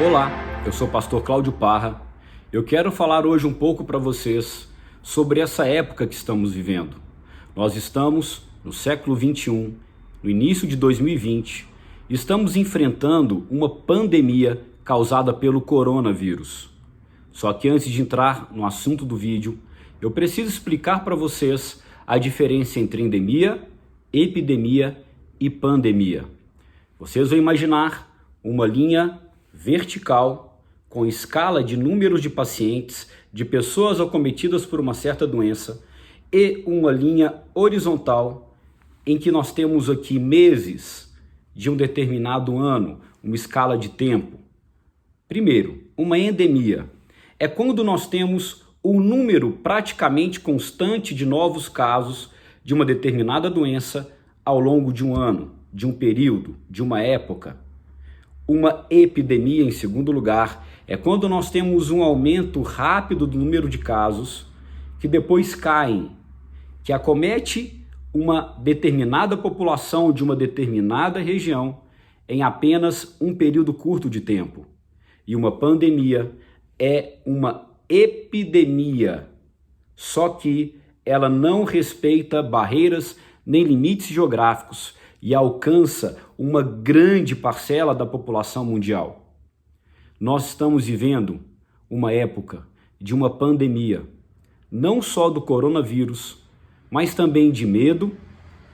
Olá, eu sou o pastor Cláudio Parra. Eu quero falar hoje um pouco para vocês sobre essa época que estamos vivendo. Nós estamos no século 21, no início de 2020, e estamos enfrentando uma pandemia causada pelo coronavírus. Só que antes de entrar no assunto do vídeo, eu preciso explicar para vocês a diferença entre endemia, epidemia e pandemia. Vocês vão imaginar uma linha vertical com escala de números de pacientes, de pessoas acometidas por uma certa doença, e uma linha horizontal em que nós temos aqui meses de um determinado ano, uma escala de tempo. Primeiro, uma endemia é quando nós temos um número praticamente constante de novos casos de uma determinada doença ao longo de um ano, de um período, de uma época. Uma epidemia, em segundo lugar, é quando nós temos um aumento rápido do número de casos que depois caem, que acomete uma determinada população de uma determinada região em apenas um período curto de tempo. E uma pandemia é uma epidemia, só que ela não respeita barreiras nem limites geográficos e alcança uma grande parcela da população mundial. Nós estamos vivendo uma época de uma pandemia, não só do coronavírus, mas também de medo,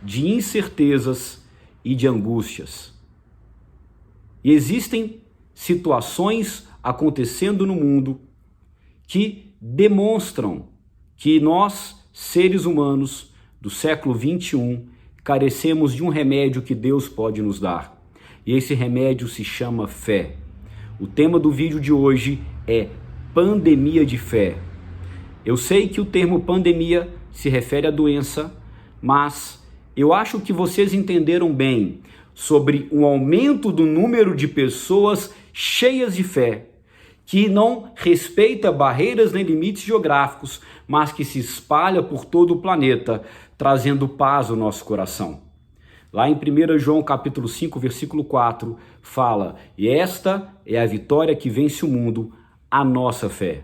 de incertezas e de angústias. E existem situações acontecendo no mundo que demonstram que nós, seres humanos do século 21, carecemos de um remédio que Deus pode nos dar. E esse remédio se chama fé. O tema do vídeo de hoje é pandemia de fé. Eu sei que o termo pandemia se refere à doença, mas eu acho que vocês entenderam bem sobre um aumento do número de pessoas cheias de fé, que não respeita barreiras nem limites geográficos, mas que se espalha por todo o planeta, trazendo paz ao nosso coração. Lá em 1 João capítulo 5, versículo 4, fala: "E esta é a vitória que vence o mundo, a nossa fé."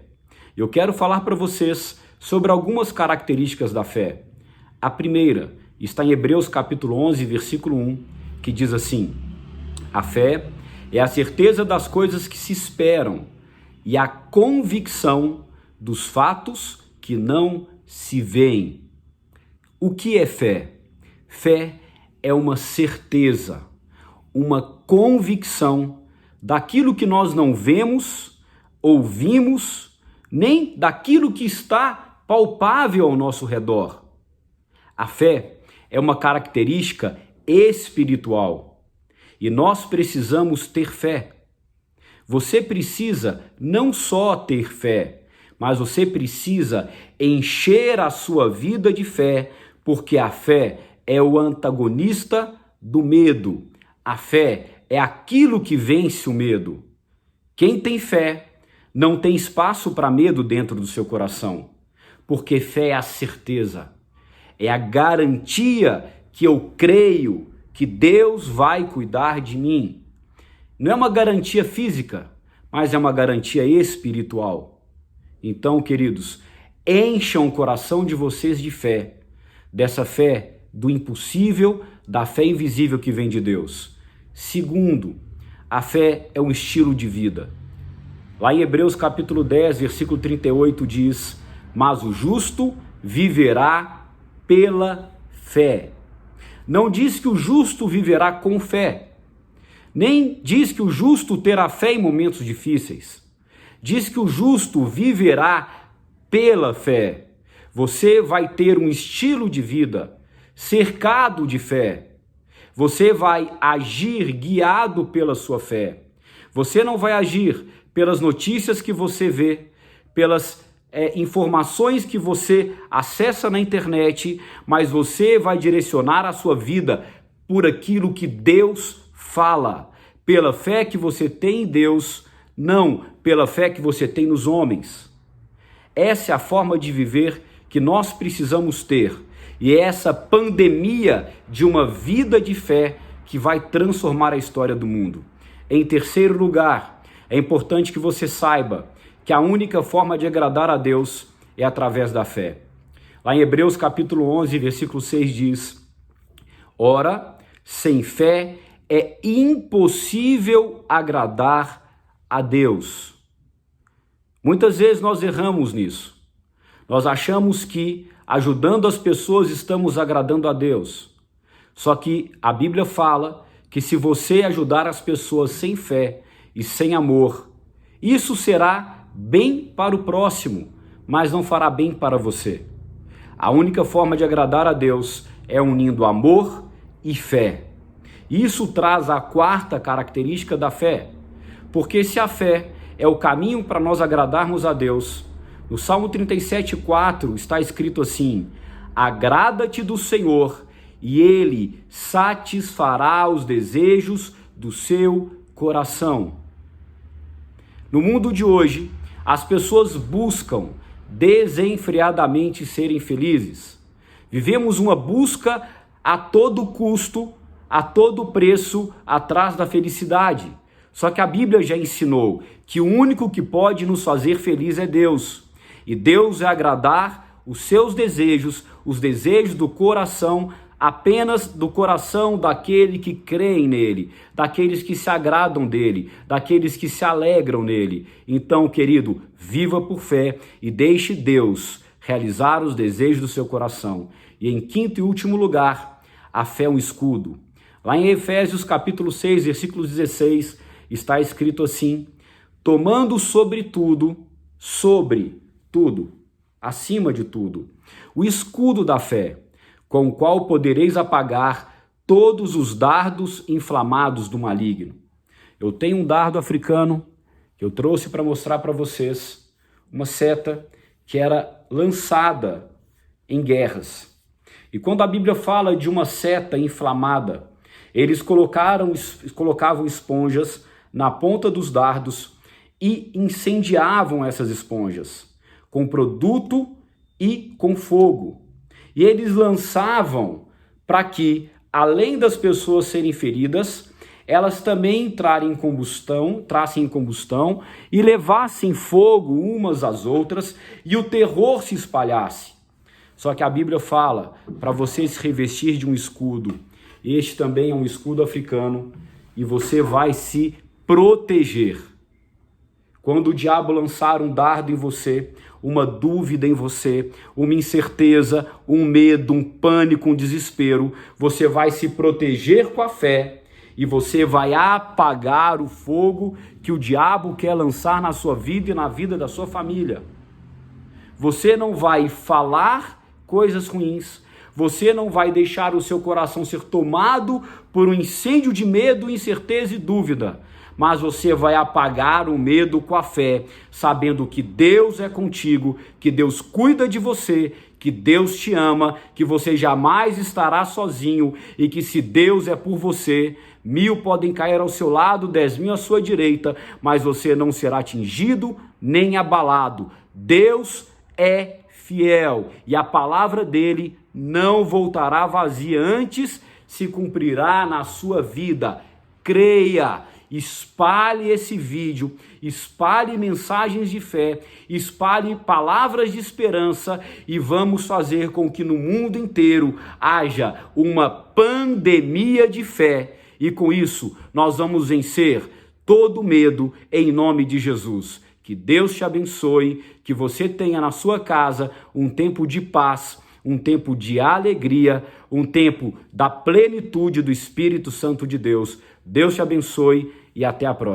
Eu quero falar para vocês sobre algumas características da fé. A primeira está em Hebreus capítulo 11, versículo 1, que diz assim: "A fé é a certeza das coisas que se esperam e a convicção dos fatos que não se veem." O que é fé? Fé é uma certeza, uma convicção daquilo que nós não vemos, ouvimos, nem daquilo que está palpável ao nosso redor. A fé é uma característica espiritual e nós precisamos ter fé. Você precisa não só ter fé, mas você precisa encher a sua vida de fé, porque a fé é o antagonista do medo. A fé é aquilo que vence o medo. Quem tem fé não tem espaço para medo dentro do seu coração, porque fé é a certeza, é a garantia que eu creio que Deus vai cuidar de mim. Não é uma garantia física, mas é uma garantia espiritual. Então, queridos, encham o coração de vocês de fé, dessa fé do impossível, da fé invisível que vem de Deus. Segundo, a fé é um estilo de vida. Lá em Hebreus capítulo 10, versículo 38 diz: "Mas o justo viverá pela fé." Não diz que o justo viverá com fé, nem diz que o justo terá fé em momentos difíceis. Diz que o justo viverá pela fé. Você vai ter um estilo de vida cercado de fé. Você vai agir guiado pela sua fé. Você não vai agir pelas notícias que você vê, pelas informações que você acessa na internet, mas você vai direcionar a sua vida por aquilo que Deus fala, pela fé que você tem em Deus, não pela fé que você tem nos homens. Essa é a forma de viver que nós precisamos ter, e é essa pandemia de uma vida de fé que vai transformar a história do mundo. Em terceiro lugar, é importante que você saiba que a única forma de agradar a Deus é através da fé. Lá em Hebreus capítulo 11, versículo 6 diz: ora, sem fé é impossível agradar a Deus. Muitas vezes nós erramos nisso. Nós achamos que ajudando as pessoas estamos agradando a Deus. Só que a Bíblia fala que se você ajudar as pessoas sem fé e sem amor, isso será bem para o próximo, mas não fará bem para você. A única forma de agradar a Deus é unindo amor e fé. Isso traz a quarta característica da fé, porque se a fé é o caminho para nós agradarmos a Deus, no Salmo 37,4 está escrito assim: agrada-te do Senhor e Ele satisfará os desejos do seu coração. No mundo de hoje, as pessoas buscam desenfreadamente serem felizes. Vivemos uma busca a todo custo, a todo preço, atrás da felicidade. Só que a Bíblia já ensinou que o único que pode nos fazer feliz é Deus. E Deus é agradar os seus desejos, os desejos do coração, apenas do coração daquele que creem nele, daqueles que se agradam dele, daqueles que se alegram nele. Então, querido, viva por fé e deixe Deus realizar os desejos do seu coração. E em quinto e último lugar, a fé é um escudo. Lá em Efésios capítulo 6, versículo 16, está escrito assim: tomando sobre tudo, acima de tudo, o escudo da fé, com o qual podereis apagar todos os dardos inflamados do maligno. Eu tenho um dardo africano que eu trouxe para mostrar para vocês, uma seta que era lançada em guerras. E quando a Bíblia fala de uma seta inflamada, eles colocavam esponjas na ponta dos dardos e incendiavam essas esponjas com produto e com fogo. E eles lançavam para que, além das pessoas serem feridas, elas também trassem em combustão e levassem fogo umas às outras e o terror se espalhasse. Só que a Bíblia fala para você se revestir de um escudo. Este também é um escudo africano e você vai se proteger. Quando o diabo lançar um dardo em você, uma dúvida em você, uma incerteza, um medo, um pânico, um desespero, você vai se proteger com a fé e você vai apagar o fogo que o diabo quer lançar na sua vida e na vida da sua família. Você não vai falar coisas ruins, você não vai deixar o seu coração ser tomado por um incêndio de medo, incerteza e dúvida, mas você vai apagar o medo com a fé, sabendo que Deus é contigo, que Deus cuida de você, que Deus te ama, que você jamais estará sozinho e que se Deus é por você, 1000 podem cair ao seu lado, 10.000 à sua direita, mas você não será atingido nem abalado. Deus é fiel e a palavra dele não voltará vazia, antes se cumprirá na sua vida. Creia. Espalhe esse vídeo, espalhe mensagens de fé, espalhe palavras de esperança e vamos fazer com que no mundo inteiro haja uma pandemia de fé. E com isso nós vamos vencer todo medo em nome de Jesus. Que Deus te abençoe, que você tenha na sua casa um tempo de paz, um tempo de alegria, um tempo da plenitude do Espírito Santo de Deus. Deus te abençoe e até a próxima.